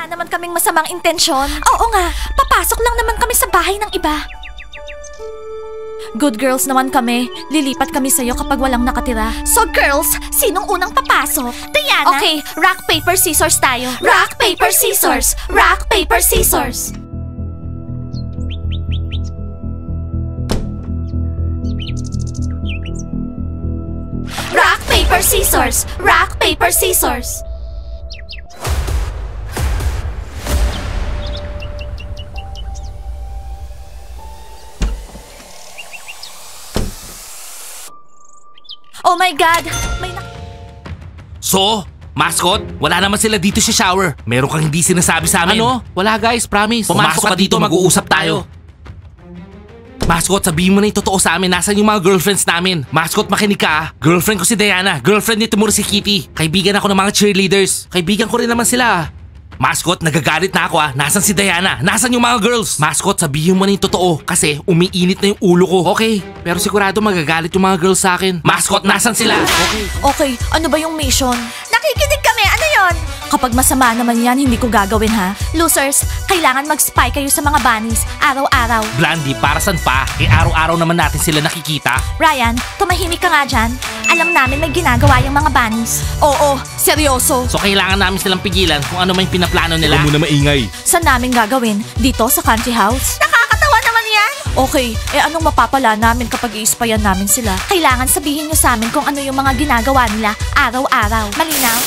Wala naman kaming masamang intensyon. Oo nga, papasok lang naman kami sa bahay ng iba. Good girls naman kami. Lilipat kami sa'yo kapag walang nakatira. So girls, sinong unang papasok? Diana? Okay, rock, paper, scissors tayo. Rock, paper, scissors. Rock, paper, scissors. Rock, paper, scissors. Rock, paper, scissors. Oh my God! So, mascot, wala naman sila dito sa shower. Meron kang hindi sinasabi sa amin. Ano? Wala guys, promise. Pumasok ka dito, mag-uusap tayo. Mascot, sabihin mo na yung totoo sa amin. Nasaan yung mga girlfriends namin? Mascot, makinig ka ah. Girlfriend ko si Diana. Girlfriend ni Timur si Kitty. Kaibigan ako ng mga cheerleaders. Kaibigan ko rin naman sila ah. Mascot, nagagalit na ako ah. Nasan si Diana? Nasan yung mga girls? Mascot, sabihin mo na yung totoo kasi umiinit na yung ulo ko. Okay, pero sigurado magagalit yung mga girls sa akin. Mascot, nasan sila? Okay, ano ba yung mission? Nakikinig kami, ano yon? Kapag masama naman yan, hindi ko gagawin ha. Losers, kailangan mag-spy kayo sa mga bunnies, araw-araw. Blondie, para saan pa? Eh araw-araw naman natin sila nakikita. Ryan, tumahimik ka nga dyan. Alam namin may ginagawa yung mga bunnies. Oo, seryoso. So kailangan namin silang pigilan kung ano man yung pinaplano nila. Huwag mo na maingay. Saan namin gagawin? Dito sa country house? Nakakatawa naman yan. Okay, anong mapapala namin kapag i-spyan namin sila? Kailangan sabihin nyo sa amin kung ano yung mga ginagawa nila araw-araw. Malinaw?